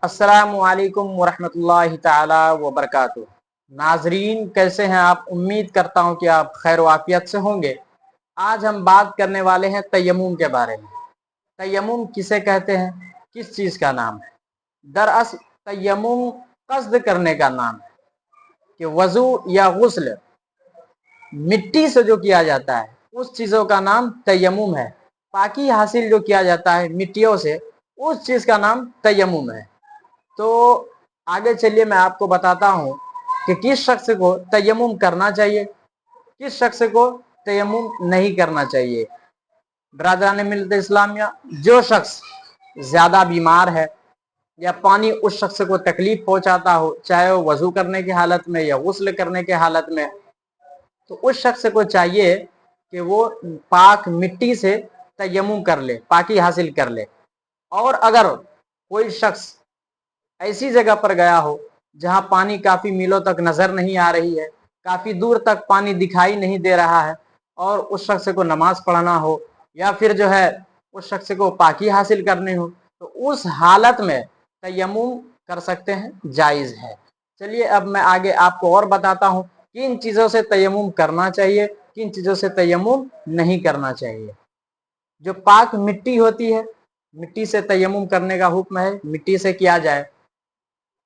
अस्सलामु अलैकुम वरहमतुल्लाहि ताला वबरकातुहू। नाजरीन, कैसे हैं आप? उम्मीद करता हूं कि आप खैर वाफियत से होंगे। आज हम बात करने वाले हैं तयम्मुम के बारे में। तयम्मुम किसे कहते हैं, किस चीज़ का नाम है? दरअसल तयम्मुम कस्द करने का नाम है कि वज़ू या गुस्ल मिट्टी से जो किया जाता है उस चीज़ों का नाम तयम्मुम है। पाकी हासिल जो किया जाता है मिट्टियों से, उस चीज़ का नाम तयम्मुम है। तो आगे चलिए मैं आपको बताता हूँ कि किस शख्स को तयम्मुम करना चाहिए, किस शख्स को तयम्मुम नहीं करना चाहिए। बरादरान मिल्लत इस्लामिया, जो शख्स ज़्यादा बीमार है या पानी उस शख्स को तकलीफ पहुंचाता हो, चाहे वो वज़ू करने की हालत में या गुस्ल करने की हालत में, तो उस शख्स को चाहिए कि वो पाक मिट्टी से तयम्मुम कर ले, पाकी हासिल कर ले। और अगर कोई शख्स ऐसी जगह पर गया हो जहां पानी काफी मीलों तक नजर नहीं आ रही है, काफी दूर तक पानी दिखाई नहीं दे रहा है, और उस शख्स को नमाज पढ़ना हो या फिर जो है उस शख्स को पाकी हासिल करनी हो, तो उस हालत में तयम्मुम कर सकते हैं, जायज़ है। चलिए अब मैं आगे आपको और बताता हूँ किन चीज़ों से तयम्मुम करना चाहिए, किन चीज़ों से तयम्मुम नहीं करना चाहिए। जो पाक मिट्टी होती है, मिट्टी से तयम्मुम करने का हुक्म है, मिट्टी से किया जाए।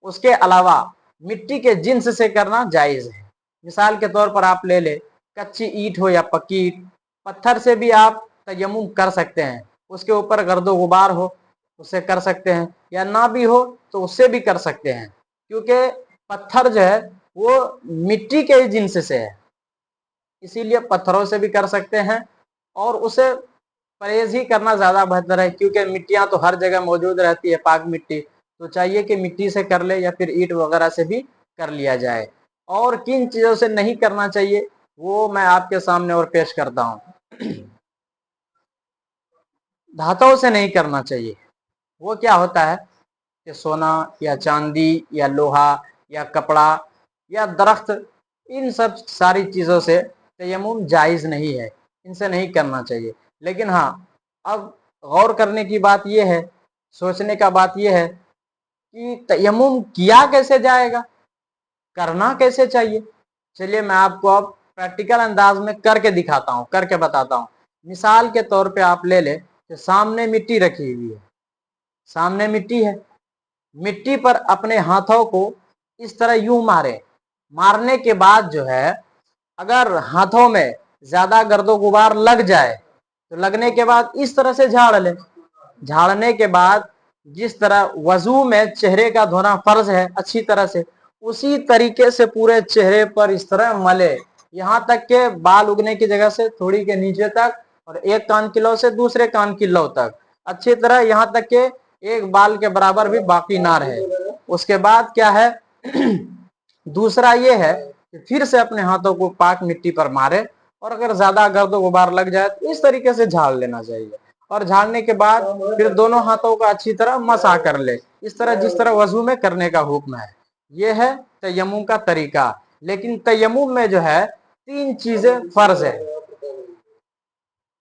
उसके अलावा मिट्टी के जिन्स से करना जायज़ है। मिसाल के तौर पर आप ले ले, कच्ची ईंट हो या पक्की ईंट, पत्थर से भी आप तयम्मुम कर सकते हैं। उसके ऊपर गर्दो गुबार हो उससे कर सकते हैं, या ना भी हो तो उससे भी कर सकते हैं, क्योंकि पत्थर जो है वो मिट्टी के ही जिन्स से है, इसीलिए पत्थरों से भी कर सकते हैं। और उसे परहेज ही करना ज़्यादा बेहतर है, क्योंकि मिट्टियाँ तो हर जगह मौजूद रहती है, पाक मिट्टी। तो चाहिए कि मिट्टी से कर ले या फिर ईंट वगैरह से भी कर लिया जाए। और किन चीज़ों से नहीं करना चाहिए वो मैं आपके सामने और पेश करता हूँ। धातुओं से नहीं करना चाहिए। वो क्या होता है कि सोना या चांदी या लोहा या कपड़ा या दरख्त, इन सब सारी चीज़ों से तयम्मुम जायज़ नहीं है, इनसे नहीं करना चाहिए। लेकिन हाँ, अब गौर करने की बात यह है, सोचने का बात यह है कि तयम्मुम किया कैसे जाएगा, करना कैसे चाहिए। चलिए मैं आपको अब प्रैक्टिकल अंदाज में करके दिखाता हूँ, करके बताता हूँ। मिसाल के तौर पे आप ले ले कि सामने मिट्टी रखी हुई है, सामने मिट्टी है, मिट्टी पर अपने हाथों को इस तरह यूं मारे। मारने के बाद जो है, अगर हाथों में ज्यादा गर्दो गुबार लग जाए तो लगने के बाद इस तरह से झाड़ ले। झाड़ने के बाद जिस तरह वजू में चेहरे का धोना फर्ज है अच्छी तरह से, उसी तरीके से पूरे चेहरे पर इस तरह मले, यहाँ तक के बाल उगने की जगह से थोड़ी के नीचे तक, और एक कान की लौ से दूसरे कान की लौ तक अच्छी तरह, यहाँ तक के एक बाल के बराबर भी बाकी ना रहे। उसके बाद क्या है दूसरा ये है कि फिर से अपने हाथों को पाक मिट्टी पर मारे, और अगर ज्यादा गर्द गुबार लग जाए तो इस तरीके से झाड़ लेना चाहिए। और झाड़ने के बाद फिर दोनों हाथों का अच्छी तरह मसा कर ले, इस तरह जिस तरह वजू में करने का हुक्म है। यह है तयम्मुम का तरीका। लेकिन तयम्मुम में जो है 3 चीजें फर्ज है।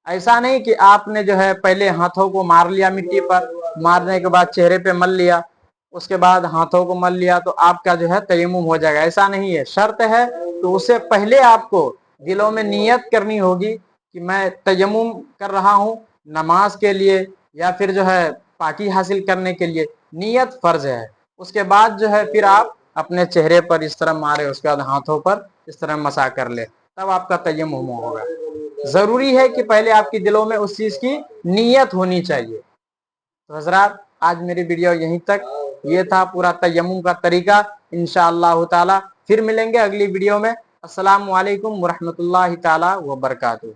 ऐसा नहीं कि आपने जो है पहले हाथों को मार लिया मिट्टी पर, मारने के बाद चेहरे पे मल लिया, उसके बाद हाथों को मल लिया तो आपका जो है तयम्मुम हो जाएगा, ऐसा नहीं है। शर्त है तो उससे पहले आपको दिलों में नियत करनी होगी कि मैं तयम्मुम कर रहा हूँ नमाज के लिए या फिर जो है पाकी हासिल करने के लिए, नियत फर्ज है। उसके बाद जो है फिर आप अपने चेहरे पर इस तरह मारे, उसके बाद हाथों पर इस तरह मसा कर ले, तब आपका तयम्मुम होगा। जरूरी है कि पहले आपके दिलों में उस चीज की नीयत होनी चाहिए। तो हजरात, आज मेरी वीडियो यहीं तक। ये था पूरा तयम्मुम का तरीका। इंशाअल्लाह ताला फिर मिलेंगे अगली वीडियो में। अस्सलामु अलैकुम वरहमतुल्लाहि ताला व बरकातुहू।